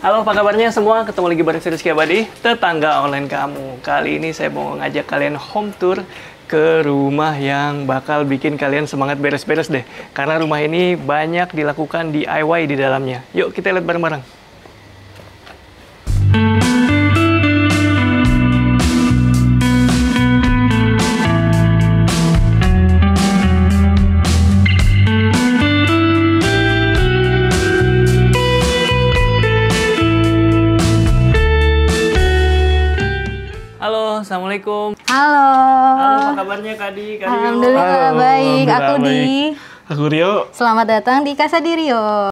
Halo, apa kabarnya semua? Ketemu lagi bareng saya Rizky Abadi, tetangga online kamu. Kali ini saya mau ngajak kalian home tour ke rumah yang bakal bikin kalian semangat beres-beres deh. Karena rumah ini banyak dilakukan DIY di dalamnya. Yuk kita lihat bareng-bareng. Assalamualaikum. Halo. Halo, apa kabarnya Kak Di? Alhamdulillah baik. Aku Di. Aku Rio. Selamat datang di Casa di Rio.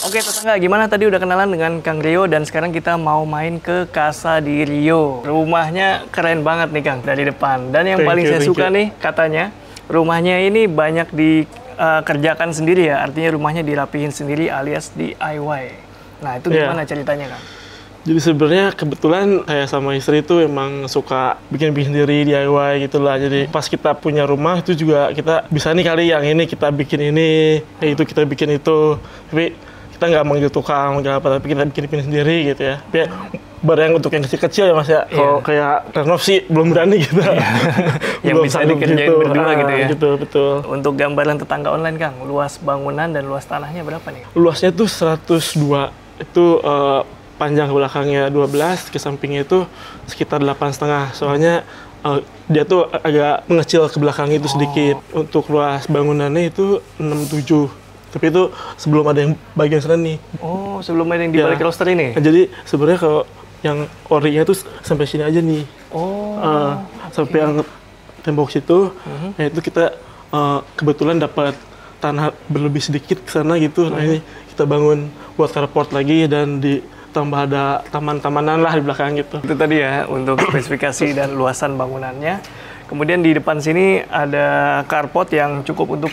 Oke tetangga, gimana tadi udah kenalan dengan Kang Rio dan sekarang kita mau main ke Casa di Rio. Rumahnya keren banget nih Kang dari depan. Dan yang paling saya suka nih katanya rumahnya ini banyak dikerjakan sendiri ya. Artinya rumahnya dirapihin sendiri alias DIY. Nah itu gimana ceritanya Kang? Jadi sebenarnya kebetulan saya sama istri itu emang suka bikin sendiri DIY gitulah. Jadi pas kita punya rumah itu juga kita bisa nih kali yang ini kita bikin ini, itu kita bikin itu. Tapi kita nggak manggil tukang, nggak apa, tapi kita bikin sendiri gitu ya. Tapi barang untuk yang kecil-kecil ya Mas ya. Kalau kayak renov sih belum berani gitu. Yang bisa dikerjain gitu. Berdua gitu ya. Gitu, betul. Untuk gambaran tetangga online Kang, luas bangunan dan luas tanahnya berapa nih? Luasnya tuh 102. Itu panjang ke belakangnya 12, ke sampingnya itu sekitar 8,5. Soalnya dia tuh agak mengecil ke belakang itu sedikit. Untuk luas bangunannya itu 67. Tapi itu sebelum ada yang bagian sana nih. Oh, sebelum ada yang di balik roster ini? Nah, jadi sebenarnya kalau yang orinya tuh sampai sini aja nih. Oh. Sampai yang tembok situ. Nah itu kita kebetulan dapat tanah berlebih sedikit ke sana gitu. Nah ini kita bangun buat carport lagi dan tambah ada taman-tamanan lah di belakang gitu. Itu tadi ya untuk spesifikasi dan luasan bangunannya. Kemudian di depan sini ada carport yang cukup untuk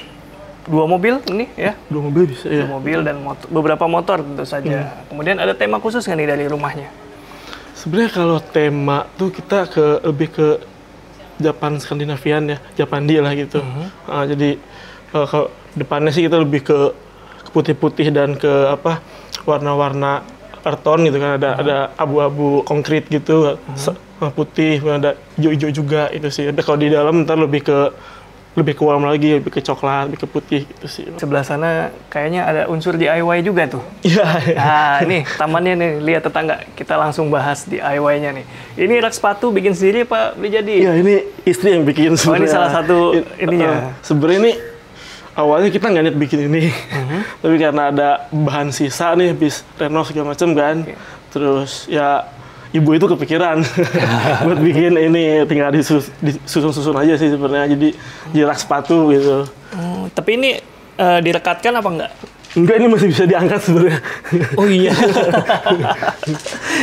2 mobil ini ya. 2 mobil bisa ya. 2 mobil dan beberapa motor tentu saja. Kemudian ada tema khusus nggak nih dari rumahnya? Sebenarnya kalau tema tuh kita lebih ke Japan Skandinavian ya, Japandi lah gitu. Jadi kalau depannya sih kita lebih ke putih-putih dan ke warna-warna karton gitu kan, ada abu-abu konkret gitu, putih, ada hijau-hijau juga itu sih. Kalau di dalam ntar lebih ke warm lagi, lebih ke coklat, lebih ke putih gitu sih. Sebelah sana kayaknya ada unsur DIY juga tuh. Iya. Nah, nih tamannya nih, lihat tetangga. Kita langsung bahas DIY-nya nih. Ini rak sepatu bikin sendiri apa beli jadi? Iya, ini istri yang bikin sebenarnya. Oh, ini salah satu ininya. Sebenarnya ini awalnya kita nggak niat bikin ini, tapi karena ada bahan sisa nih, habis renov segala macam kan, terus ya ibu itu kepikiran buat bikin ini, tinggal disusun-susun aja sih sebenarnya, jadi rak sepatu gitu. Tapi ini direkatkan apa enggak? Enggak, ini masih bisa diangkat sebenarnya. Oh iya.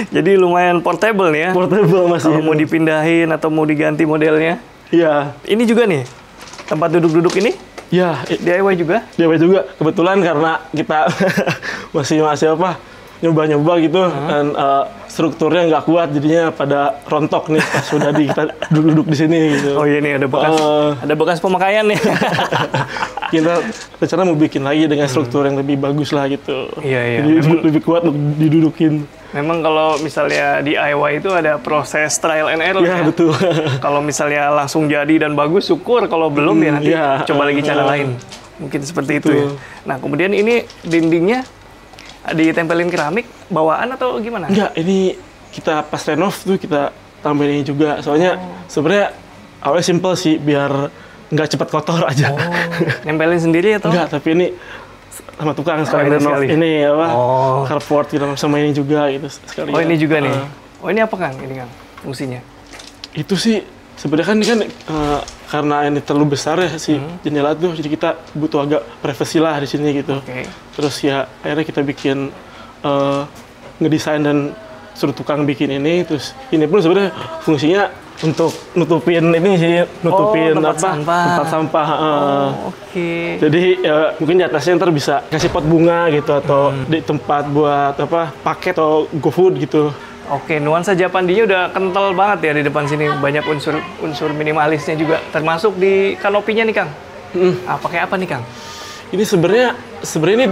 Jadi lumayan portable nih ya. Portable masih. Kalau mau dipindahin atau mau diganti modelnya. Iya. Ini juga nih tempat duduk-duduk ini. Ya, DIY juga? DIY juga. Kebetulan karena kita masih nyoba-nyoba gitu, dan strukturnya nggak kuat, jadinya pada rontok nih pas sudah kita duduk di sini gitu. Oh iya nih ada bekas pemakaian nih. Kita rencana mau bikin lagi dengan struktur yang lebih bagus lah gitu. Iya. Jadi lebih kuat untuk didudukin. Memang kalau misalnya DIY itu ada proses trial and error ya. Betul. Kalau misalnya langsung jadi dan bagus, syukur. Kalau belum ya nanti coba lagi cara lain. Mungkin seperti itu ya. Nah kemudian ini dindingnya ditempelin keramik bawaan atau gimana? Enggak, ini kita pas renov tuh kita tambahin ini juga. Soalnya sebenarnya awalnya simple sih, biar nggak cepat kotor aja. Nempelin sendiri atau? Enggak, tapi ini sama tukang sekali renov ini carport gitu, sama ini juga gitu sekali. Oh ini juga nih. Oh ini apa Kang? Ini Kang fungsinya? Itu sih sebenarnya kan ini kan karena ini terlalu besar ya si jendela tuh, jadi kita butuh agak privasi lah di sini gitu. Terus ya akhirnya kita bikin ngedesain dan suruh tukang bikin ini. Terus ini pun sebenarnya fungsinya untuk nutupin ini sih, tempat sampah. Jadi ya mungkin di atasnya ntar bisa kasih pot bunga gitu, atau di tempat buat paket atau GoFood gitu. Oke, nuansa Japandinya udah kental banget ya di depan sini. Banyak unsur minimalisnya juga, termasuk di kanopinya nih Kang. Pakai apa nih Kang? Ini sebenarnya ini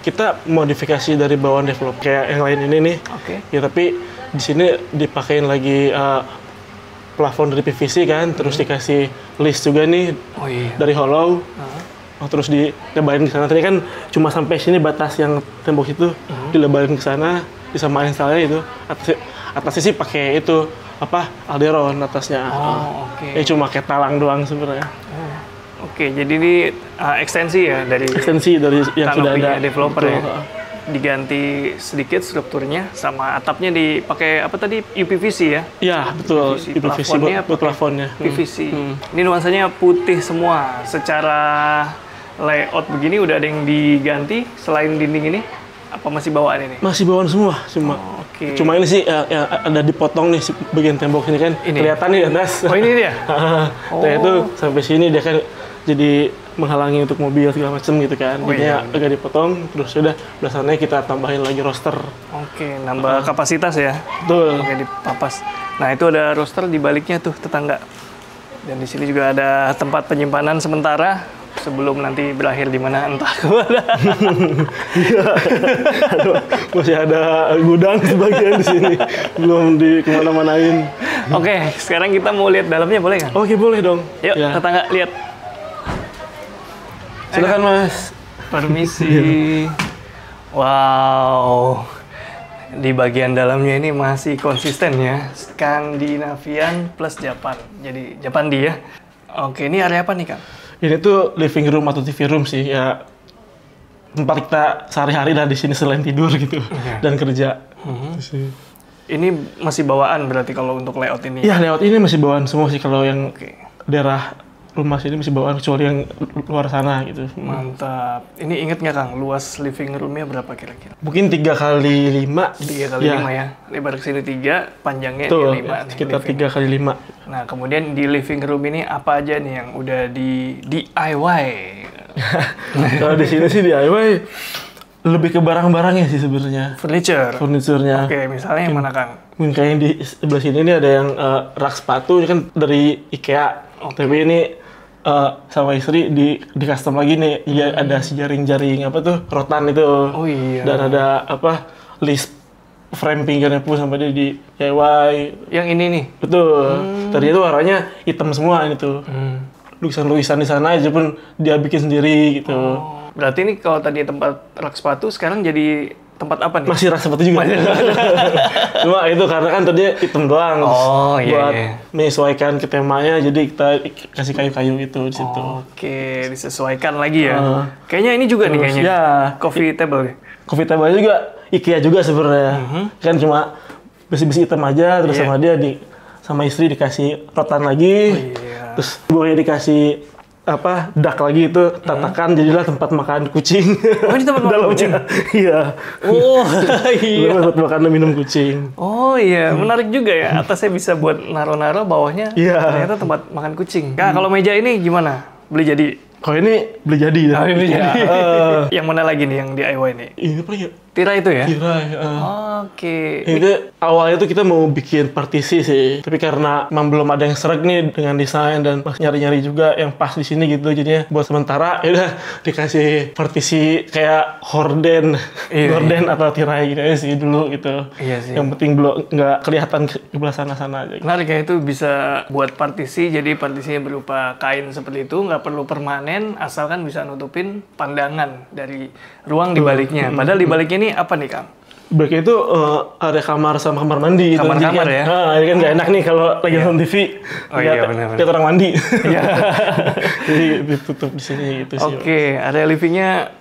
kita modifikasi dari bawaan developer kayak yang lain ini nih. Oke. Ya tapi di sini dipakein lagi plafon dari PVC kan, terus dikasih list juga nih dari hollow. Terus dilebarin ke sana. Tadi kan cuma sampai sini batas yang tembok itu, dilebarin ke sana, disamain stylenya itu. Atasnya sih pakai itu alderon atasnya. Ya cuma kayak talang doang sebenarnya. Oke, jadi ini ekstensi dari yang sudah ada developer ya. Diganti sedikit strukturnya, sama atapnya dipakai apa tadi, UPVC ya? Iya, betul. UPVC buat plafonnya. PVC. Ini nuansanya putih semua. Secara layout begini udah ada yang diganti selain dinding ini? Apa masih bawaan ini? Masih bawaan semua, cuma ini sih yang ada dipotong nih bagian tembok ini kan kelihatan nih di atas. Oh ini dia? Nah itu sampai sini dia kan jadi menghalangi untuk mobil segala macam gitu kan. Jadinya agak dipotong, terus sudah belasannya kita tambahin lagi roster. Oke, nambah kapasitas ya? Betul. Oke, dipapas. Nah itu ada roster di baliknya tuh tetangga. Dan di sini juga ada tempat penyimpanan sementara sebelum nanti berakhir di mana entah kemana. Masih ada gudang sebagian di sini, belum di kemana-manain. Oke, sekarang kita mau lihat dalamnya, boleh nggak? Oke, boleh dong. Yuk, tetangga lihat. Silakan Mas. Permisi. Wow. Di bagian dalamnya ini masih konsisten ya. Skandinavian plus Japan. Jadi Japandi ya. Oke, ini area apa nih, Kang? Ini tuh living room atau TV room sih, ya tempat kita sehari-hari lah di sini selain tidur gitu dan kerja. Ini masih bawaan berarti kalau untuk layout ini? Iya, layout ini masih bawaan semua sih, kalau yang daerah rumah sini masih bawaan, kecuali yang luar sana gitu. Mantap. Ini inget nggak Kang, luas living roomnya berapa kira-kira? Mungkin 3x5. 3x5 ya? Lebar ke sini 3, panjangnya 5. Sekitar 3x5. Nah, kemudian di living room ini apa aja nih yang udah di DIY? Kalau di sini sih DIY lebih ke barang-barangnya sih sebenarnya. Furniture-nya. Oke, misalnya yang mana Kang? Mungkin kayak di sebelah sini ini ada yang rak sepatu, ini kan dari IKEA. Tapi ini sama istri di custom lagi nih. Iya, ada si jaring-jaring rotan itu. Oh iya. Dan ada list frame pinggirnya pun sampai dia di DIY. Yang ini nih? Betul. Tadi itu warnanya hitam semua ini tuh. Lukisan-lukisan di sana aja pun dia bikin sendiri gitu. Berarti ini kalau tadi tempat rak sepatu, sekarang jadi tempat apa nih? Masih rak sepatu juga. Cuma itu karena kan tadinya hitam doang. Buat menyesuaikan ke temanya, jadi kita kasih kayu-kayu itu di situ. Oke, disesuaikan lagi ya. Kayaknya ini juga nih kayaknya. Ya. Coffee table. Coffee table juga IKEA juga sebenarnya. Kan cuma besi-besi hitam aja, terus sama istri dikasih rotan lagi. Terus gue dikasih dak lagi itu tatakan, jadilah tempat makan kucing. Oh, ini tempat makan kucing? Iya. Oh, iya. Tempat makan dan minum kucing. Oh iya, menarik juga ya. Atasnya bisa buat naro-naro, bawahnya ternyata tempat makan kucing. Kak, kalau meja ini gimana? Beli jadi? Kalau ini beli jadi. Yang mana lagi nih yang DIY nih? Ini apa ya? Tirai itu ya? Tirai. Oke. Itu awalnya tuh kita mau bikin partisi sih, tapi karena memang belum ada yang sreg nih dengan desain dan pas nyari-nyari juga yang pas di sini gitu, jadinya buat sementara ya udah dikasih partisi kayak horden, atau tirai gitu aja sih dulu gitu. Iya sih. Yang penting belum nggak kelihatan ke belah sana-sana aja. Menarik ya, itu bisa buat partisi, jadi partisinya berupa kain seperti itu, nggak perlu permanen, asalkan bisa nutupin pandangan dari ruang di baliknya. Padahal di baliknya ini apa nih Kang? Baiknya itu ada kamar sama kamar mandi. Kamar-kamar kan, ya? Ini kan nggak enak nih kalau lagi nonton TV. Oh iya, benar-benar. Lihat orang mandi. Iya. Jadi ditutup di sini gitu sih. Oke, area livingnya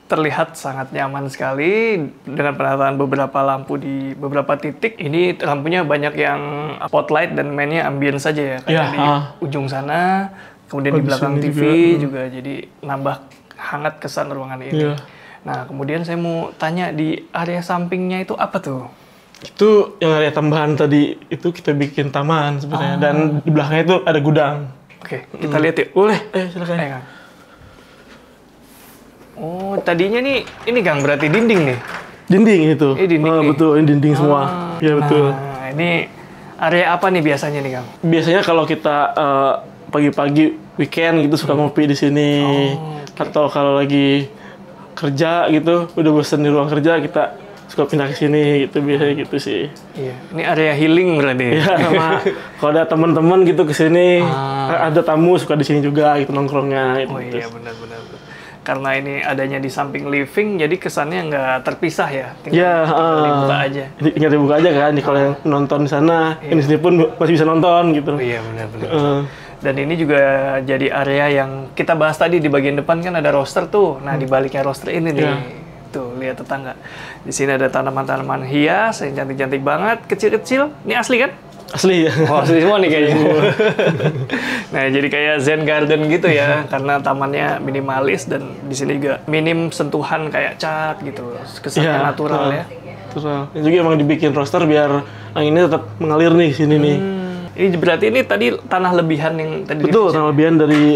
terlihat sangat nyaman sekali dengan penataan beberapa lampu di beberapa titik. Ini lampunya banyak yang spotlight dan mainnya ambient saja ya. Kayak di ujung sana, kemudian di belakang TV juga. Jadi nambah hangat kesan ruangan ini. Iya. Nah, kemudian saya mau tanya di area sampingnya itu apa tuh? Itu yang area tambahan tadi, itu kita bikin taman sebenarnya. Dan di belakangnya itu ada gudang. Oke, kita lihat yuk. Boleh? Silakan. Kang. Oh, tadinya nih, ini Kang, berarti dinding nih? Dinding itu. Dinding nih. Betul, ini dinding semua. Iya, betul. Nah, ini area apa nih biasanya nih Kang? Biasanya kalau kita pagi-pagi weekend gitu suka ngopi di sini. Atau kalau lagi kerja gitu, udah bosan di ruang kerja, kita suka pindah ke sini gitu, biasanya gitu sih. Iya, ini area healing berarti. Iya, sama kalau ada teman-teman gitu ke sini, ada tamu suka di sini juga gitu nongkrongnya gitu. Oh iya, benar-benar. Karena ini adanya di samping living, jadi kesannya nggak terpisah ya. Iya, dibuka aja. Tinggal dibuka aja kan. Kalau yang nonton di sana, ini sini pun masih bisa nonton gitu. Oh iya, benar-benar. Dan ini juga jadi area yang kita bahas tadi di bagian depan kan ada roster tuh. Nah, di baliknya roster ini nih. Tuh, lihat tetangga. Di sini ada tanaman-tanaman hias yang cantik-cantik banget, kecil-kecil. Ini asli kan? Asli ya. Oh, asli semua nih kayaknya. Nah, jadi kayak Zen Garden gitu ya, karena tamannya minimalis dan di sini juga minim sentuhan kayak cat gitu. Kesannya natural ya. Natural. Dan juga emang dibikin roster biar anginnya tetap mengalir nih sini nih. Ini berarti ini tadi tanah lebihan yang tadi. Betul, tanah lebihan dari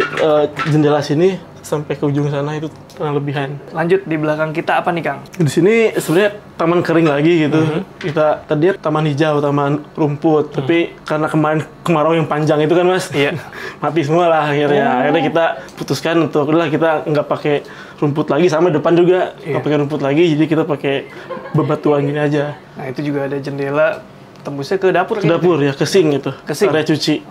jendela sini sampai ke ujung sana itu tanah lebihan. Lanjut di belakang kita apa nih, Kang? Di sini sebenarnya taman kering lagi gitu. Kita tadinya taman hijau, taman rumput, tapi karena kemarin kemarau yang panjang itu kan Mas, mati semua lah akhirnya. Akhirnya kita putuskan untuk udah kita nggak pakai rumput lagi, sama depan juga nggak pakai rumput lagi, jadi kita pakai bebatuan gini aja. Nah, itu juga ada jendela tembusnya ke dapur. Ke dapur ya, ke sink itu, area cuci.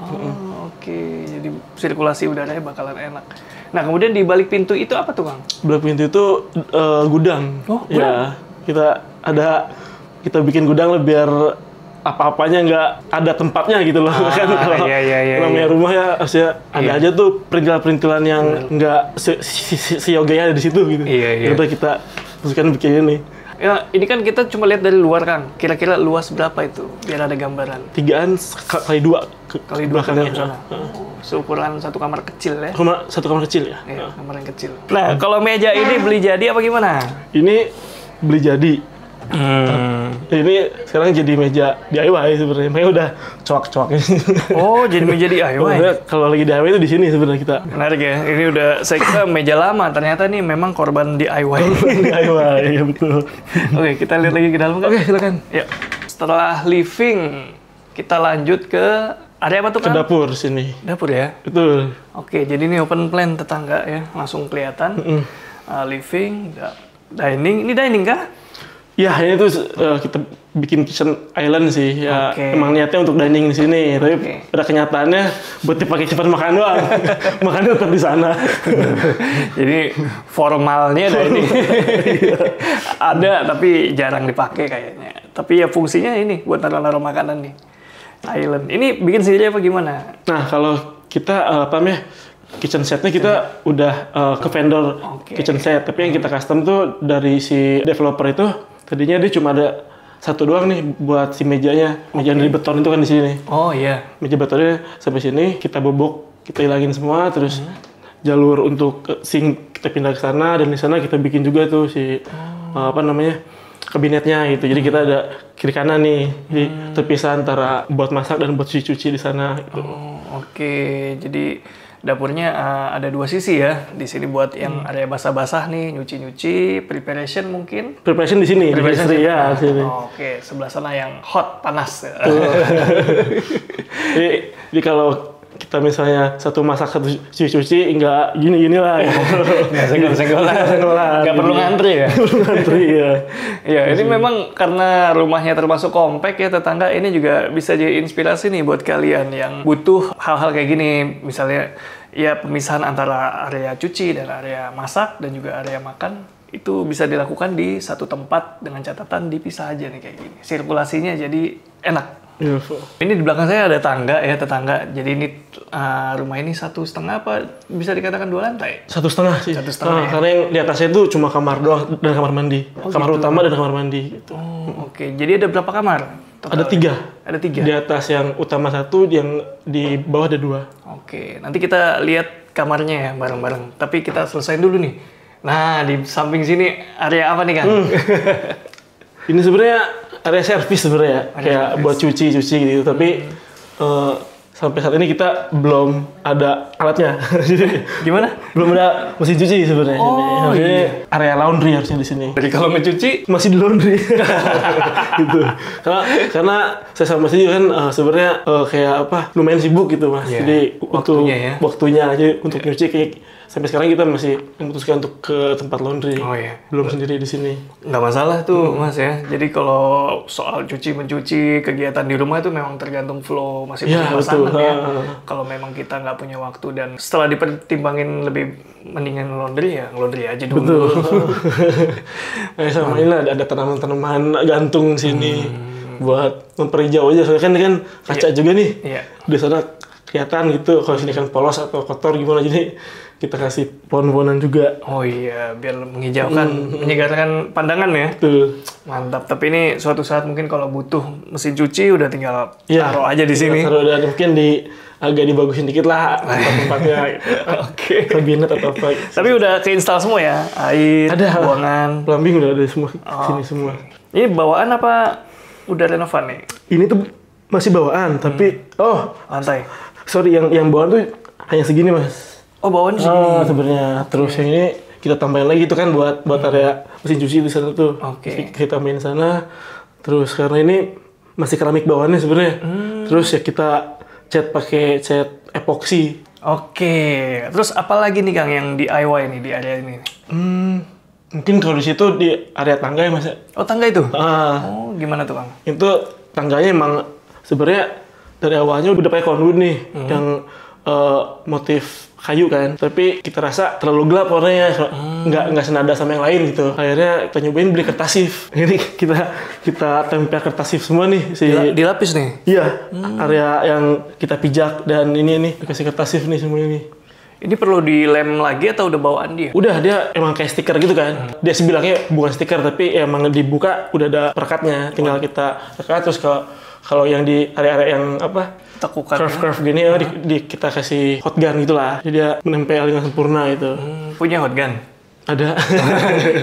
Oke, jadi sirkulasi udaranya bakalan enak. Nah, kemudian di balik pintu itu apa tuh, Kang? Balik pintu itu gudang. Oh, gudang? Ya, kita bikin gudang lah biar apa-apanya nggak ada tempatnya gitu loh. Kan kalau namanya rumah ya harusnya ada aja tuh perintilan-perintilan yang nggak seyogianya ada di situ gitu. Jadi kita putuskan bikin ini. Ya, ini kan kita cuma lihat dari luar, Kang. Kira-kira luas berapa itu? Biar ada gambaran. 3 kali 2 kali 2 kali sana. Seukuran satu kamar kecil ya? Satu kamar kecil ya? Iya, kamar yang kecil. Nah, kalau meja ini beli jadi apa gimana? Ini beli jadi. Ini sekarang jadi meja DIY sebenarnya. Makanya udah coak-coak. Oh, jadi meja DIY? Kalau lagi DIY itu di sini sebenarnya kita. Menarik ya. Ini udah, saya kira meja lama. Ternyata nih memang korban DIY. DIY, ya betul. Oke, kita lihat lagi ke dalam kan? Oke, silakan. Ya. Setelah living, kita lanjut ke area apa tuh, Kang? Ke dapur sini. Dapur ya? Betul. Oke, jadi ini open plan tetangga ya. Langsung kelihatan. Living, dining. Ini dining kah? Ya, ini tuh kita bikin kitchen island sih. Ya, emang niatnya untuk dining di sini. Tapi pada kenyataannya buat dipakai cepat makan doang. Makannya tetap di sana. Jadi formalnya dining. Ada, tapi jarang dipakai kayaknya. Tapi ya fungsinya ini buat naruh-naruh makanan nih. Island. Ini bikin sendiri apa gimana? Nah, kalau kita kitchen setnya kita udah ke vendor kitchen set. Tapi yang kita custom tuh dari si developer itu. Tadinya dia cuma ada satu doang nih buat si mejanya. Meja dari beton itu kan di sini. Oh iya. Meja betonnya sampai sini kita bobok, kita hilangin semua, terus jalur untuk sink kita pindah ke sana, dan di sana kita bikin juga tuh si kabinetnya gitu. Jadi kita ada kiri kanan nih, jadi terpisah antara buat masak dan buat cuci-cuci di sana. Gitu. Oke, jadi dapurnya ada dua sisi ya. Di sini buat yang area basah-basah nih, nyuci-nyuci, preparation mungkin. Preparation di sini, preparation di ya sini. Oke, sebelah sana yang hot, panas. Jadi kalau kita misalnya satu masak satu cuci-cuci, enggak gini-gini lah. Enggak senggol-senggolan. Enggak perlu ngantri ya? Perlu ngantri ya. Ya, ini memang karena rumahnya termasuk kompak ya tetangga, ini juga bisa jadi inspirasi nih buat kalian yang butuh hal-hal kayak gini. Misalnya ya pemisahan antara area cuci dan area masak dan juga area makan itu bisa dilakukan di satu tempat dengan catatan dipisah aja nih kayak gini. Sirkulasinya jadi enak. Ini di belakang saya ada tangga ya, tetangga. Jadi ini rumah ini 1,5 apa bisa dikatakan 2 lantai? 1,5 sih. 1,5 ya? Karena yang di atasnya itu cuma kamar doang dan kamar mandi. Kamar utama dan kamar mandi gitu. Oke. Jadi ada berapa kamar? Ada 3. Ada 3? Di atas yang utama 1, yang di bawah ada 2. Oke. Nanti kita lihat kamarnya ya bareng-bareng. Tapi kita selesain dulu nih. Nah, di samping sini area apa nih, Kang? Ini sebenarnya area servis sebenarnya, kayak buat cuci gitu. Tapi sampai saat ini kita belum ada alatnya. Gimana? Belum ada mesin cuci sebenarnya. Oh, iya. Area laundry harusnya di sini. Jadi kalau ngecuci masih di laundry. Gitu. Karena saya sama Mas juga kan sebenarnya kayak lumayan sibuk gitu Mas. Yeah. Jadi waktunya aja untuk nyuci kayak sampai sekarang kita masih memutuskan untuk ke tempat laundry. Oh iya. Belum sendiri di sini. Nggak masalah tuh Mas ya. Jadi kalau soal cuci-mencuci, kegiatan di rumah itu memang tergantung flow masing-masing pasangan ya. Kalau memang kita nggak punya waktu dan setelah dipertimbangin lebih mendingan laundry ya laundry aja dulu. Betul. Sama ini ada tanaman-tanaman gantung sini buat memperhijau aja. Soalnya kan kaca juga nih. Iya. Di sana kelihatan gitu kalau sini kan polos atau kotor gimana, jadi kita kasih pohon-pohonan juga. Oh iya, biar menghijaukan, menyegarkan pandangan ya. Betul. Mantap. Tapi ini suatu saat mungkin kalau butuh mesin cuci udah tinggal taruh aja di sini. Taruh dan mungkin agak dibagusin dikit lah tempat-tempatnya gitu. Oke. Kabinet atau apa. Tapi udah keinstall semua ya? Air, buangan. Plumbing udah ada semua sini semua. Ini bawaan apa udah renovan nih? Ini tuh masih bawaan, tapi lantai. Sorry, yang bawaan tuh hanya segini, Mas. Oh, bawaan segini. Sebenarnya. Terus yang ini kita tambahin lagi itu kan buat area mesin cuci di sana tuh. Oke. Kita tambahin sana. Terus karena ini masih keramik bawaannya sebenarnya. Terus ya kita pakai cat epoksi. Oke. Terus apa lagi nih Kang yang DIY nih di area ini? Mungkin kalau di situ di area tangga ya, Mas. Oh, tangga itu? Oh, gimana tuh Kang? Itu tangganya emang sebenarnya dari awalnya udah pakai conwood nih yang motif kayu kan, tapi kita rasa terlalu gelap warnanya, nggak senada sama yang lain gitu. Akhirnya kita nyobain beli kertasif. Ini kita tempel kertasif semua nih. Dilapis nih? Iya, area yang kita pijak dan ini dikasih kertasif nih semua ini. Ini perlu dilem lagi atau udah bawaan dia? Udah, dia emang kayak stiker gitu kan. Dia sih bilangnya bukan stiker, tapi emang dibuka udah ada perekatnya. Tinggal kita rekat, terus kalau yang di area-area yang apa? Tekukan curve gini kita kasih hot gun gitulah, jadi dia menempel dengan sempurna itu. Punya hot gun? Ada.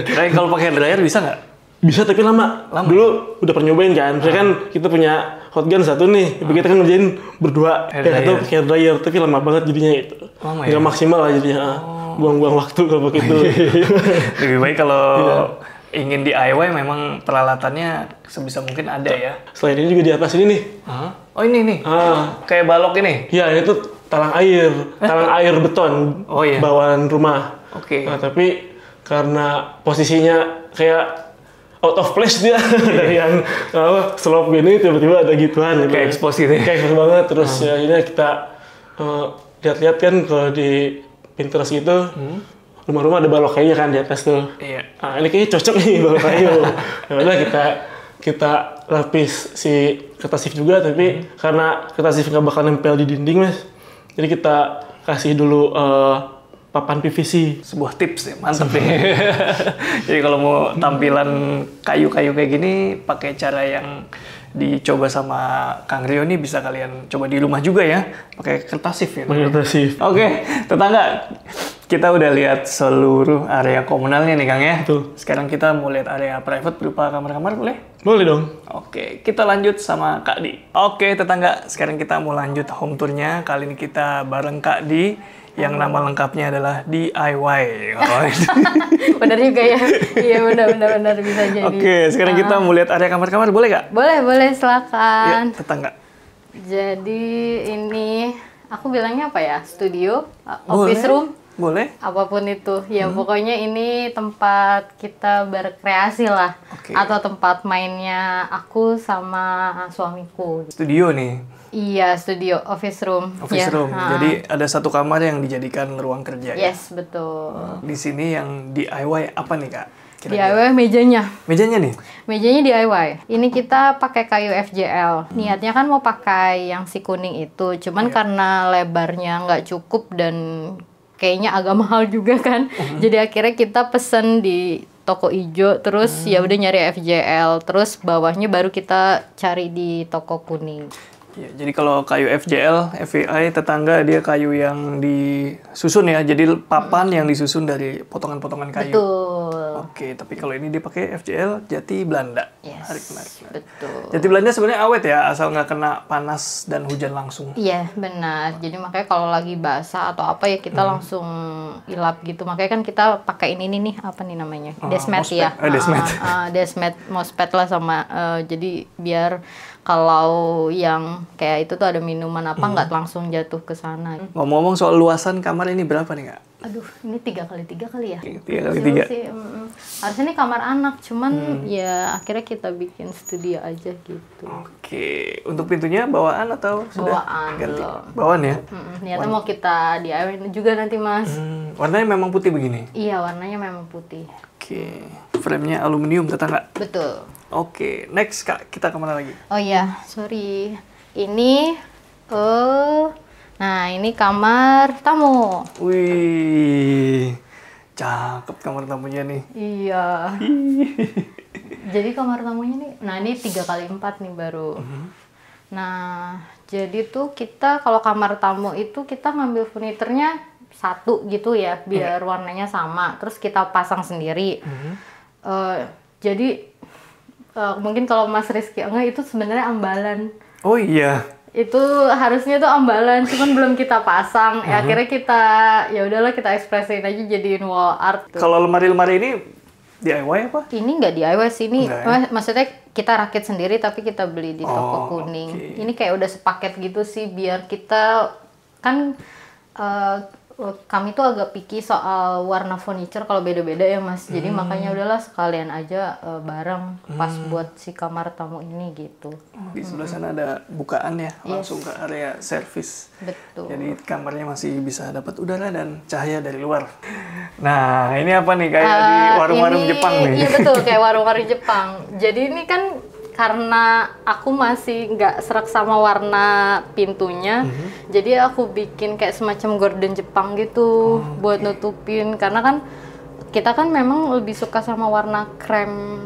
Kirain kalau pakai dryer bisa nggak? Bisa, tapi lama. Dulu udah pernah nyobain kan. Misalnya kan kita punya hot gun satu nih, tapi kita kan ngerjain berdua. Yang satu pakai dryer, tapi lama banget jadinya itu. Nggak maksimal lah jadinya. Buang-buang waktu kalau begitu. Lebih baik kalau ingin DIY memang peralatannya sebisa mungkin ada ya. Selain ini juga di atas ini nih. Oh ini nih, kayak balok ini? Iya, itu talang air beton bawaan rumah. Oke. Nah, tapi karena posisinya kayak out of place dia dari yang slope gini tiba-tiba ada gituan. Kayak expose gitu ya? Kayak expose banget. Terus ya ini kita lihat-lihat kan kalau di Pinterest gitu, rumah-rumah ada balok kayunya kan di atas tuh. Iya. Nah, ini kayaknya cocok nih balok kayu. Ya udah kita lapis si kertasif juga, tapi karena kertasif nggak bakal nempel di dinding, Mas. Jadi kita kasih dulu papan PVC. Sebuah tips ya, mantap nih. Jadi kalau mau tampilan kayu-kayu kayak gini, pakai cara yang dicoba sama Kang Rio nih, bisa kalian coba di rumah juga ya, pakai kertasif ya. Kertasif. Oke, tetangga, kita udah lihat seluruh area komunalnya nih Kang ya. Betul. Sekarang kita mau lihat area private berupa kamar-kamar, boleh? Boleh dong. Oke, kita lanjut sama Kak Di. Oke, tetangga, sekarang kita mau lanjut home tour-nya. Kali ini kita bareng Kak Di, yang nama lengkapnya adalah DIY. Benar juga ya. Iya, benar bisa jadi. Oke, sekarang kita mau lihat area kamar-kamar, boleh Kak? Boleh, silakan. Iya, tetangga. Jadi ini aku bilangnya apa ya? Studio, office room. Boleh. Apapun itu. Ya pokoknya ini tempat kita berkreasi lah. Oke. Atau tempat mainnya aku sama suamiku. Studio nih. Iya, studio, office room. Office room. Jadi ada satu kamar yang dijadikan ruang kerja ya? Yes, betul. Di sini yang DIY apa nih Kak? DIY mejanya. Mejanya nih? Mejanya DIY. Ini kita pakai kayu FJL. Niatnya kan mau pakai yang si kuning itu. Cuman karena lebarnya nggak cukup dan kayaknya agak mahal juga kan. Jadi akhirnya kita pesen di toko ijo, terus ya udah nyari FJL, terus bawahnya baru kita cari di toko kuning. Ya, jadi kalau kayu FJL, FVI tetangga dia kayu yang disusun ya, jadi papan yang disusun dari potongan-potongan kayu. Betul. Oke, tapi kalau ini dia pakai FJL Jati Belanda. Yes, menarik. betul. Jati Belanda sebenarnya awet ya, asal nggak kena panas dan hujan langsung. Iya, benar. Jadi makanya kalau lagi basah atau apa ya kita langsung ilap gitu. Makanya kan kita pakai ini nih, apa nih namanya? Desmet ya. Desmet. Desmet, mospet lah sama. Jadi biar kalau yang kayak itu tuh ada minuman apa nggak langsung jatuh ke sana. Ngomong-ngomong soal luasan kamar ini berapa nih Kak? Aduh, ini 3x3 kali ya? 3x3. Sih, harusnya ini kamar anak, cuman ya akhirnya kita bikin studio aja gitu. Oke, untuk pintunya bawaan atau sudah Bawaan ganti? belum. Bawaan ya? Niatnya mau kita DIY juga nanti Mas. Warnanya memang putih begini? Iya, warnanya memang putih. Oke, frame-nya aluminium tetangga. Betul. Oke, next Kak, kita kemana lagi? Oh iya, sorry. Ini, nah ini kamar tamu. Wih, cakep kamar tamunya nih. Iya. Jadi kamar tamunya nih, nah ini 3x4 nih baru. Nah, jadi tuh kita kalau kamar tamu itu kita ngambil furniturnya satu gitu ya, biar warnanya sama. Terus kita pasang sendiri. Jadi mungkin kalau Mas Rizky enggak, itu sebenarnya ambalan. Oh iya. Itu harusnya tuh ambalan, cuman belum kita pasang. Ya akhirnya kita ya udahlah kita ekspresiin aja jadiin wall art. Kalau lemari-lemari ini DIY apa? Ini nggak DIY sih, ini Enggak, maksudnya kita rakit sendiri tapi kita beli di toko kuning. Oke. Ini kayak udah sepaket gitu sih, biar kita kan kami tuh agak picky soal warna furniture kalau beda-beda ya Mas. Jadi makanya udahlah sekalian aja bareng pas buat si kamar tamu ini gitu. Di sebelah sana ada bukaan ya, langsung ke area servis. Betul. Jadi kamarnya masih bisa dapat udara dan cahaya dari luar. Nah, ini apa nih? Kayak di warung-warung Ini- Jepang nih. Iya betul, kayak warung-warung Jepang. Jadi ini kan karena aku masih nggak serak sama warna pintunya, jadi aku bikin kayak semacam gorden Jepang gitu buat nutupin. Karena kan kita kan memang lebih suka sama warna krem,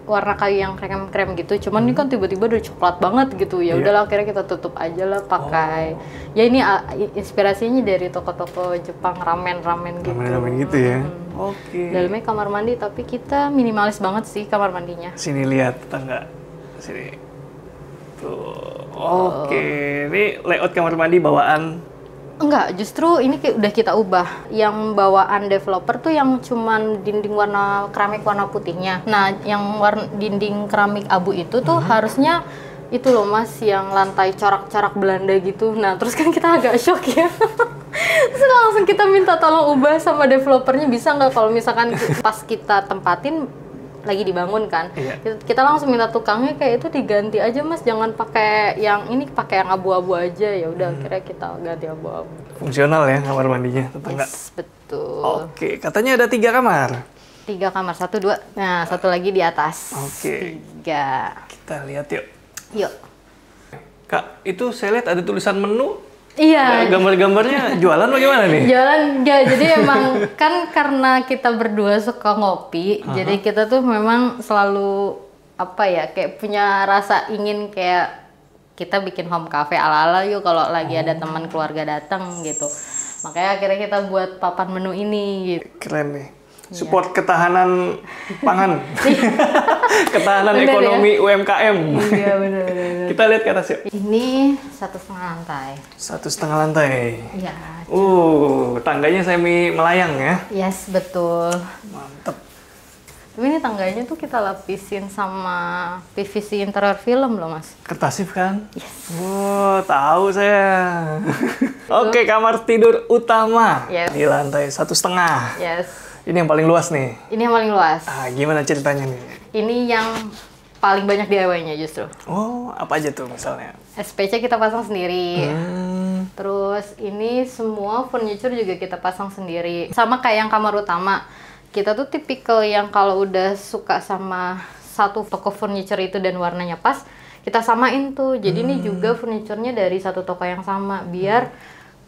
warna kayu yang krem-krem gitu. Cuman ini kan tiba-tiba udah coklat banget gitu. Ya udahlah akhirnya kita tutup aja lah pakai. Ya ini inspirasinya dari toko-toko Jepang, ramen-ramen gitu. Ramen-ramen gitu ya. Oke. Dalamnya kamar mandi, tapi kita minimalis banget sih kamar mandinya. Sini lihat tetangga. Sini. Tuh. Oke, ini layout kamar mandi bawaan. Enggak, justru ini udah kita ubah. Yang bawaan developer tuh yang cuman dinding warna keramik warna putihnya. Nah, yang dinding keramik abu itu tuh harusnya itu loh Mas, yang lantai corak-corak Belanda gitu. Nah, terus kan kita agak shock ya. Terus langsung kita minta tolong ubah sama developernya, bisa nggak kalau misalkan pas kita tempatin lagi dibangun kan, kita langsung minta tukangnya kayak itu diganti aja Mas, jangan pakai yang ini, pakai yang abu-abu aja. Ya udah akhirnya kita ganti abu-abu. Fungsional ya kamar mandinya tetangga. Yes, betul. Oke, katanya ada 3 kamar. 3 kamar, 1, 2. Nah, 1 lagi di atas. Oke. 3. Kita lihat yuk. Yuk. Kak, itu saya lihat ada tulisan menu. Iya. Gambar-gambarnya jualan bagaimana nih? Jalan enggak, jadi emang kan karena kita berdua suka ngopi, jadi kita tuh memang selalu apa ya, kayak punya rasa ingin kayak kita bikin home cafe ala-ala yuk kalau lagi ada teman keluarga datang gitu. Makanya akhirnya kita buat papan menu ini gitu. Keren nih. Support ketahanan pangan. Ketahanan Bener ekonomi UMKM. Iya benar. Kita lihat ke atas yuk. Ini 1,5 lantai. 1,5 lantai. Iya. Tangganya semi melayang ya. Yes, betul. Mantep. Tapi ini tangganya tuh kita lapisin sama PVC interior film loh Mas. Kertasif kan? Yes. Wow, tahu saya. Oke, kamar tidur utama. Yes. Di lantai 1,5. Yes. Ini yang paling luas nih. Ini yang paling luas. Gimana ceritanya nih? Ini yang paling banyak DIY-nya justru. Oh, apa aja tuh misalnya? SPC kita pasang sendiri. Hmm. Terus ini semua furniture juga kita pasang sendiri. Sama kayak yang kamar utama. Kita tuh tipikal yang kalau udah suka sama satu toko furniture itu dan warnanya pas, kita samain tuh. Jadi ini juga furniturnya dari satu toko yang sama. Biar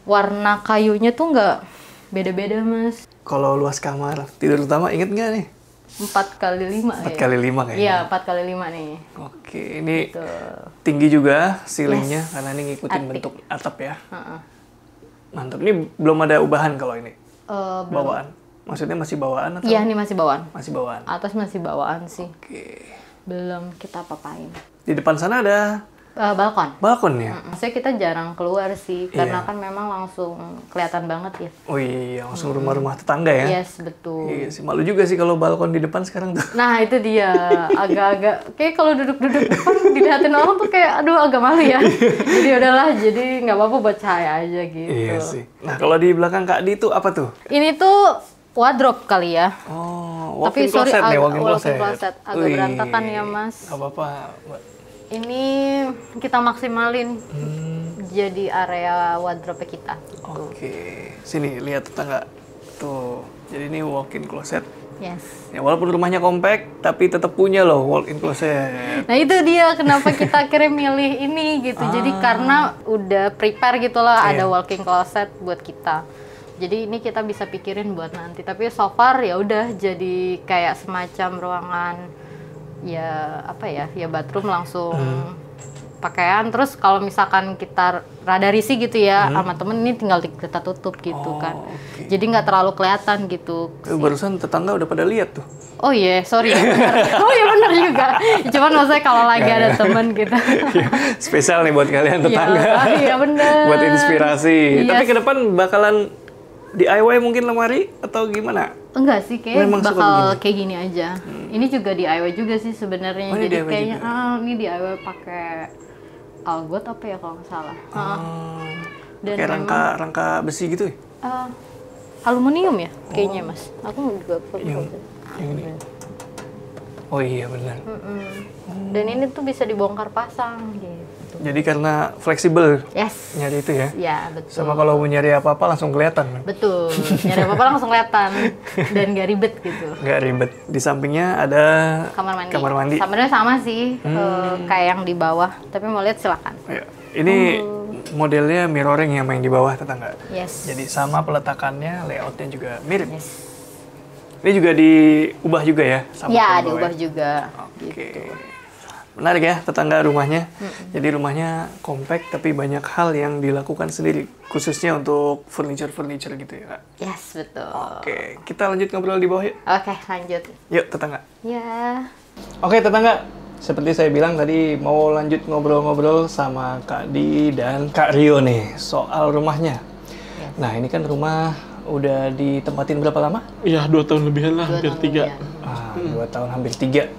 warna kayunya tuh nggak beda-beda Mas. Kalau luas kamar tidur utama inget nggak nih? 4x5 4 kali 5 kayaknya. Iya, 4x5 nih. Oke, ini Tuh. tinggi juga ceilingnya karena ini ngikutin Attic. bentuk atap ya. Heeh. Mantap. Ini belum ada ubahan kalau ini. Belum. Bawaan. Maksudnya masih bawaan atau? Iya, ini masih bawaan. Masih bawaan. Atas masih bawaan sih. Oke. Belum kita apa-apain. Di depan sana ada Balkon. Balkon ya? Maksudnya kita jarang keluar sih, karena kan memang langsung kelihatan banget ya. Oh iya, langsung rumah-rumah tetangga ya? Yes, betul. Iya sih, malu juga sih kalau balkon di depan sekarang tuh. Nah itu dia, agak-agak kayak kalau duduk-duduk depan dilihatin orang tuh kayak aduh agak malu ya. Jadi udahlah, jadi nggak apa-apa buat cahaya aja gitu. Iya sih. Nah kalau di belakang Kak Di itu apa tuh? Ini tuh wardrobe kali ya. Oh, Tapi walk-in sorry, closet nih, walk-in closet. agak berantakan ya mas. Gak apa-apa. Ini kita maksimalin jadi area wardrobe kita. Oke, sini lihat tetangga. Tuh, jadi ini walk-in closet. Yes. Ya walaupun rumahnya kompak, tapi tetap punya loh walk-in closet. Nah itu dia kenapa kita akhirnya milih ini gitu. Jadi karena udah prepare gitu loh, ada walk-in closet buat kita. Jadi ini kita bisa pikirin buat nanti. Tapi so far ya udah jadi kayak semacam ruangan ya apa ya bathroom langsung pakaian. Terus kalau misalkan kita rada risih gitu ya sama temen, ini tinggal kita tutup gitu kan. Okay. Jadi nggak terlalu kelihatan gitu. Barusan tetangga udah pada lihat tuh. Oh iya, sorry. Oh iya benar juga. Cuman maksudnya kalau lagi ada temen gitu. Spesial nih buat kalian tetangga. Iya benar. Buat inspirasi. Yes. Tapi ke depan bakalan DIY mungkin lemari atau gimana? Enggak sih, kayak Memang bakal kayak gini aja. Ini juga DIY juga sih sebenarnya. Oh, ini jadi DIY kayaknya juga? ini DIY pakai algot apa ya kalau nggak salah. Dan Kayak rangka besi gitu ya? aluminium ya kayaknya mas. Aku juga Yang ini. Oh iya benar. Dan ini tuh bisa dibongkar pasang gitu. Jadi karena fleksibel Yes. nyari itu ya? Ya betul. Sama kalau mau nyari apa-apa langsung kelihatan. Betul. Nyari apa-apa langsung kelihatan dan gak ribet gitu. Nggak ribet. Di sampingnya ada Kamar mandi. Sebenarnya sama sih kayak yang di bawah. Tapi mau lihat silakan. Ya. Ini modelnya mirroring yang main di bawah tetangga. Yes. Jadi sama peletakannya, layoutnya juga mirip. Yes. Ini juga diubah juga ya? Sama Ya, kayak diubah bawah juga. Oke. Menarik ya tetangga rumahnya. Jadi rumahnya kompak tapi banyak hal yang dilakukan sendiri. Khususnya untuk furniture gitu ya Kak? Yes, betul. Oke, kita lanjut ngobrol di bawah yuk. Oke, lanjut. Yuk tetangga. Ya. Oke tetangga, seperti saya bilang tadi mau lanjut ngobrol-ngobrol sama Kak Di dan Kak Rio nih soal rumahnya. Yes. Nah ini kan rumah udah ditempatin berapa lama? Iya, 2 tahun lebihan lah, hampir 3. 2 tahun hampir 3.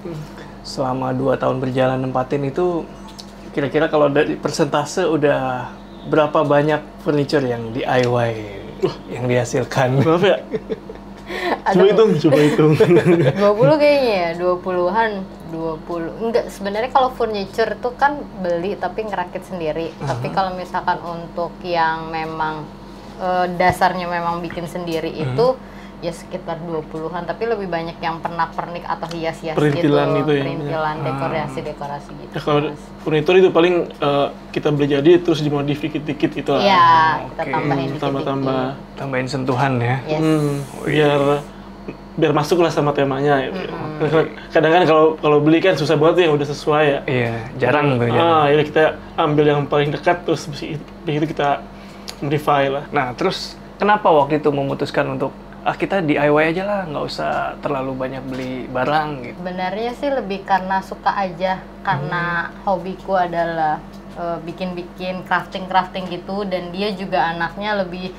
Selama 2 tahun berjalan nempatin itu kira-kira kalau dari persentase udah berapa banyak furniture yang DIY yang dihasilkan? Berapa ya? Coba hitung. 20 kayaknya ya, 20-an. 20. Enggak, sebenarnya kalau furniture tuh kan beli tapi ngerakit sendiri. Tapi kalau misalkan untuk yang memang dasarnya memang bikin sendiri itu ya sekitar 20-an, tapi lebih banyak yang pernak-pernik atau hias-hias Perintilan gitu. itu ya. Perintilan, dekorasi-dekorasi gitu. Ya, kalau furniture itu paling kita beli jadi terus dimodif dikit-dikit gitu lah. Iya, kita Oke. tambahin Tambah-tambah. Tambahin sentuhan ya. Yes. Biar masuk lah sama temanya. Kadang kan kalau beli kan susah banget yang udah sesuai ya. Iya, jarang tuh. Jarang. Ya kita ambil yang paling dekat terus begitu kita modify lah. Nah, terus kenapa waktu itu memutuskan untuk kita DIY aja lah, nggak usah terlalu banyak beli barang gitu? Sebenarnya sih lebih karena suka aja, karena hobiku adalah bikin-bikin crafting gitu, dan dia juga anaknya lebih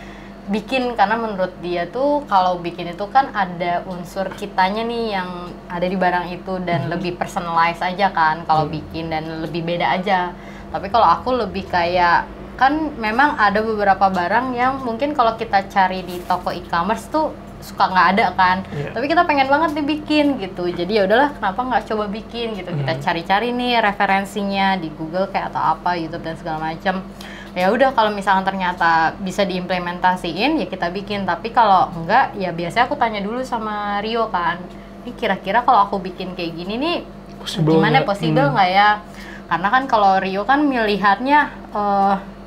bikin karena menurut dia tuh kalau bikin itu kan ada unsur kitanya nih yang ada di barang itu dan lebih personalize aja kan kalau bikin dan lebih beda aja. Tapi kalau aku lebih kayak kan memang ada beberapa barang yang mungkin kalau kita cari di toko e-commerce tuh suka nggak ada kan, tapi kita pengen banget dibikin gitu. Jadi ya udahlah, kenapa nggak coba bikin gitu. Kita cari-cari nih referensinya di Google kayak atau apa, YouTube dan segala macam. Ya udah, kalau misalkan ternyata bisa diimplementasiin ya kita bikin. Tapi kalau enggak ya biasanya aku tanya dulu sama Rio kan, ini kira-kira kalau aku bikin kayak gini nih gimana, possible nggak ya? Karena kan kalau Rio kan melihatnya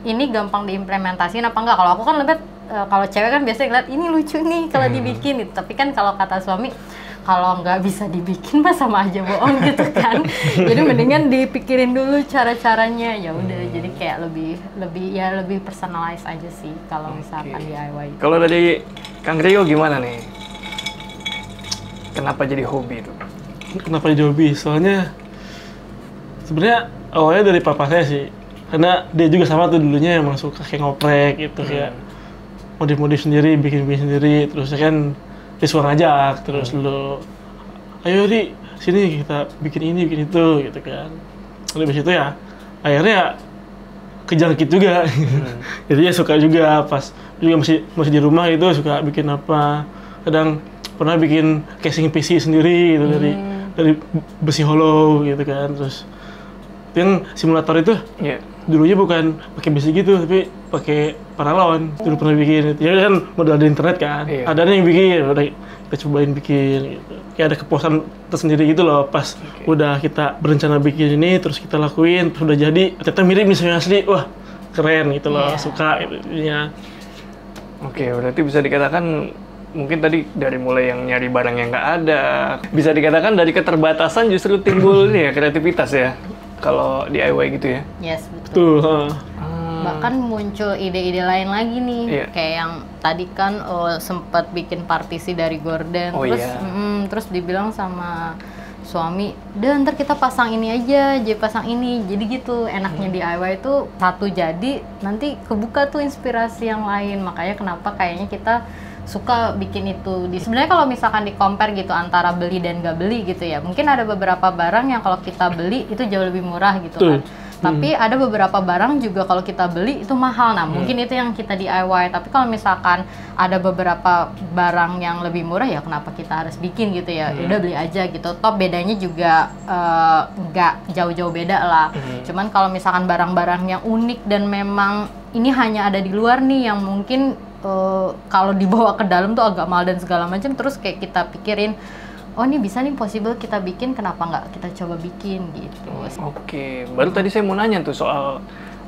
ini gampang diimplementasiin apa enggak. Kalau aku kan lebih kalau cewek kan biasanya ngeliat ini lucu nih kalau dibikin gitu. Tapi kan kalau kata suami, kalau nggak bisa dibikin mah sama aja bohong gitu kan. Jadi mendingan dipikirin dulu cara-caranya. Ya udah, jadi kayak lebih personalize aja sih kalau misalkan DIY. Kalau dari Kang Rio gimana nih? Kenapa jadi hobi itu? Kenapa jadi hobi? Soalnya sebenarnya awalnya dari papa saya sih, karena dia juga sama tuh dulunya emang suka kayak ngoprek gitu, kayak modif-modif sendiri, bikin sendiri, terus kan dia suka ngajak, terus dulu, ayo Ri, sini kita bikin ini, bikin itu, gitu kan. Lalu abis itu ya, akhirnya kejangkit juga, jadi ya suka juga pas juga masih di rumah gitu, suka bikin apa, kadang pernah bikin casing PC sendiri gitu dari besi hollow gitu kan, terus yang simulator itu dulunya bukan pakai besi gitu tapi pakai paralon dulu pernah bikin itu. Ya kan modal di internet kan, ada yang bikin, udah kita cobain bikin gitu, kayak ada kepuasan tersendiri gitu loh pas udah kita berencana bikin ini terus kita lakuin terus udah jadi ternyata mirip misalnya asli, wah keren gitu loh, suka gitu ya. Oke, berarti bisa dikatakan mungkin tadi dari mulai yang nyari barang yang nggak ada, bisa dikatakan dari keterbatasan justru timbul ya kreativitas ya kalau DIY gitu ya. Yes, betul. Bahkan Hmm. muncul ide-ide lain lagi nih, kayak yang tadi kan sempat bikin partisi dari gorden, terus dibilang sama suami, dan ntar kita pasang ini aja, jadi pasang ini, jadi gitu. Enaknya DIY itu satu jadi, nanti kebuka tuh inspirasi yang lain. Makanya kenapa kayaknya kita suka bikin itu. Sebenarnya kalau misalkan di compare gitu antara beli dan gak beli gitu ya, mungkin ada beberapa barang yang kalau kita beli itu jauh lebih murah gitu kan. Tapi ada beberapa barang juga kalau kita beli itu mahal. Nah, mungkin itu yang kita DIY. Tapi kalau misalkan ada beberapa barang yang lebih murah, ya kenapa kita harus bikin gitu ya? Udah beli aja gitu. Top bedanya juga nggak jauh-jauh beda lah. Cuman kalau misalkan barang-barang yang unik dan memang ini hanya ada di luar nih, yang mungkin kalau dibawa ke dalam tuh agak mahal dan segala macam, terus kayak kita pikirin, oh ini bisa nih possible kita bikin, kenapa nggak kita coba bikin gitu. Oke, baru tadi saya mau nanya tuh soal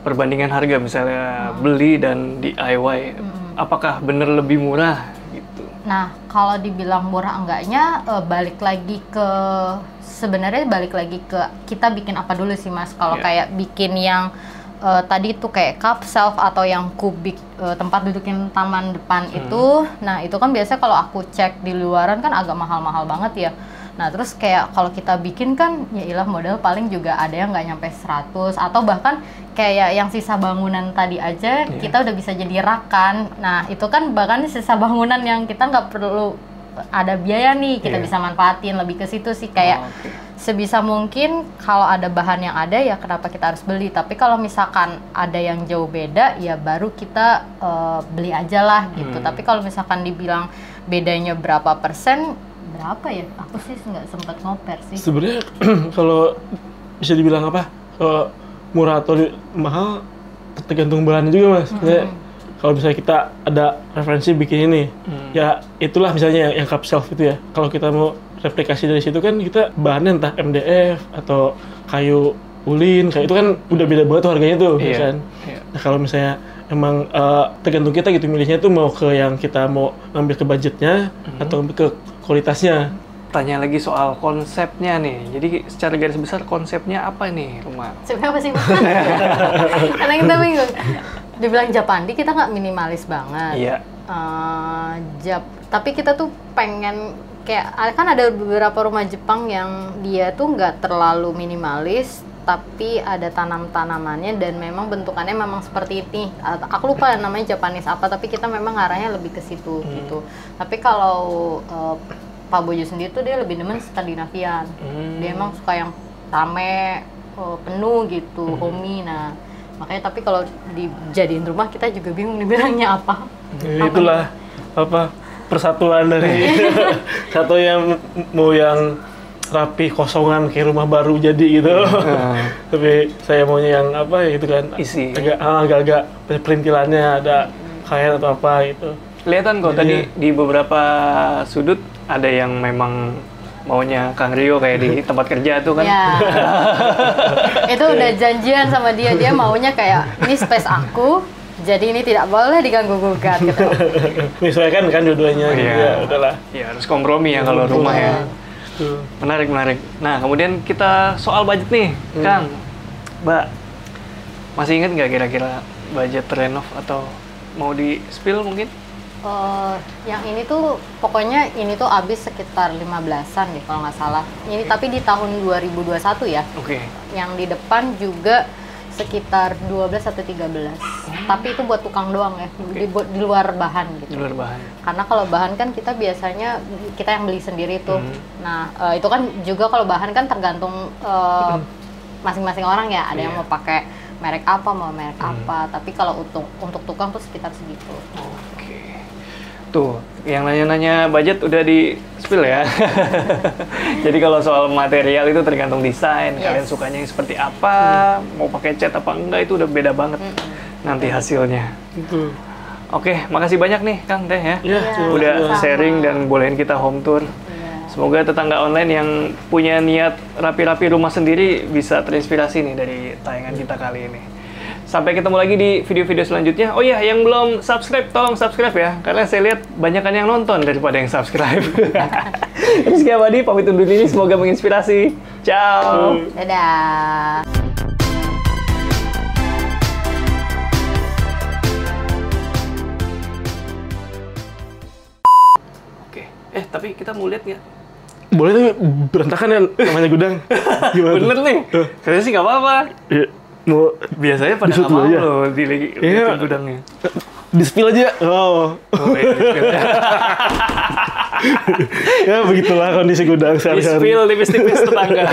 perbandingan harga misalnya beli dan DIY, apakah bener lebih murah gitu? Nah, kalau dibilang murah enggaknya, balik lagi ke kita bikin apa dulu sih Mas. Kalau kayak bikin yang tadi itu kayak cup shelf atau yang kubik tempat dudukin taman depan itu, nah itu kan biasanya kalau aku cek di luaran kan agak mahal-mahal banget ya. Nah terus kayak kalau kita bikin kan ya ilah modal paling juga ada yang nggak nyampe 100, atau bahkan kayak yang sisa bangunan tadi aja kita udah bisa jadi rakan. Nah itu kan bahkan sisa bangunan yang kita nggak perlu ada biaya nih, kita bisa manfaatin, lebih ke situ sih kayak sebisa mungkin kalau ada bahan yang ada ya kenapa kita harus beli. Tapi kalau misalkan ada yang jauh beda ya baru kita beli aja lah gitu. Tapi kalau misalkan dibilang bedanya berapa persen, berapa ya? Aku sih nggak sempat ngoper sih. Sebenarnya kalau bisa dibilang apa, murah atau mahal tergantung bahannya juga Mas. Kalau misalnya kita ada referensi bikin ini, ya itulah misalnya yang cup shelf itu ya. Kalau kita mau replikasi dari situ kan kita bahannya entah MDF atau kayu ulin, kayak itu kan udah beda banget tuh harganya tuh, kan. Nah kalau misalnya emang tergantung kita gitu milihnya tuh mau ke yang kita mau ngambil ke budgetnya atau ke kualitasnya. Tanya lagi soal konsepnya nih. Jadi secara garis besar konsepnya apa nih rumah? Konsepnya apa sih Mas? Karena kita bingung. Dibilang Japandi kita nggak minimalis banget. Tapi kita tuh pengen kayak kan ada beberapa rumah Jepang yang dia tuh nggak terlalu minimalis, tapi ada tanam-tanamannya dan memang bentukannya memang seperti ini. Aku lupa namanya Japanese apa, tapi kita memang arahnya lebih ke situ gitu. Tapi kalau Pak Bojo sendiri tuh dia lebih demen Skandinavian. Dia emang suka yang rame, penuh gitu, homey. Nah makanya tapi kalau dijadiin rumah kita juga bingung dibilangnya apa. Itulah apa persatuan dari satu yang mau yang rapi kosongan kayak rumah baru jadi gitu. Tapi saya maunya yang apa ya gitu kan, isi agak-agak perintilannya ada kain atau apa gitu. Kelihatan kok tadi di beberapa sudut ada yang memang maunya Kang Rio kayak di tempat kerja tuh kan. Itu udah janjian sama dia maunya kayak ini space aku, jadi ini tidak boleh diganggu gugat gitu. Menyesuaikan kan dua-duanya gitu ya, udahlah. Ya harus kompromi ya kalau rumah ya. Menarik. Nah kemudian kita soal budget nih, Kang, Mbak, masih ingat nggak kira-kira budget renov atau mau di spill mungkin? Yang ini tuh pokoknya ini tuh habis sekitar 15-an deh kalau nggak salah. Ini tapi di tahun 2021 ya. Oke. Yang di depan juga sekitar 12 atau 13. Tapi itu buat tukang doang ya, di luar bahan gitu. Di luar bahan. Karena kalau bahan kan kita biasanya kita yang beli sendiri tuh. Nah, itu kan juga kalau bahan kan tergantung masing-masing orang ya. Ada yang mau pakai merek apa, mau merek apa. Tapi kalau untuk tukang tuh sekitar segitu. Oke. Tuh, yang nanya-nanya budget udah di spill ya. Jadi kalau soal material itu tergantung desain, kalian sukanya yang seperti apa, mau pakai cat apa enggak itu udah beda banget nanti hasilnya. Oke, makasih banyak nih Kang Teh ya. Udah sharing dan bolehin kita home tour. Semoga tetangga online yang punya niat rapi-rapi rumah sendiri bisa terinspirasi nih dari tayangan kita kali ini. Sampai ketemu lagi di video-video selanjutnya. Oh iya, yang belum subscribe, tolong subscribe ya. Karena saya lihat banyakan yang nonton daripada yang subscribe. Rizky Abadi, pamit undur diri. Semoga menginspirasi. Ciao. Dadah. Oke. Tapi kita mau lihat nggak? Boleh tapi berantakan ya namanya gudang. Gimana? Bener nih. Saya sih nggak apa-apa. Ya, mau Biasanya pada nggak mau loh di gudangnya. Di-spill aja. Oh. Ya begitulah kondisi gudang sehari-hari. Di-spill tipis-tipis tetangga.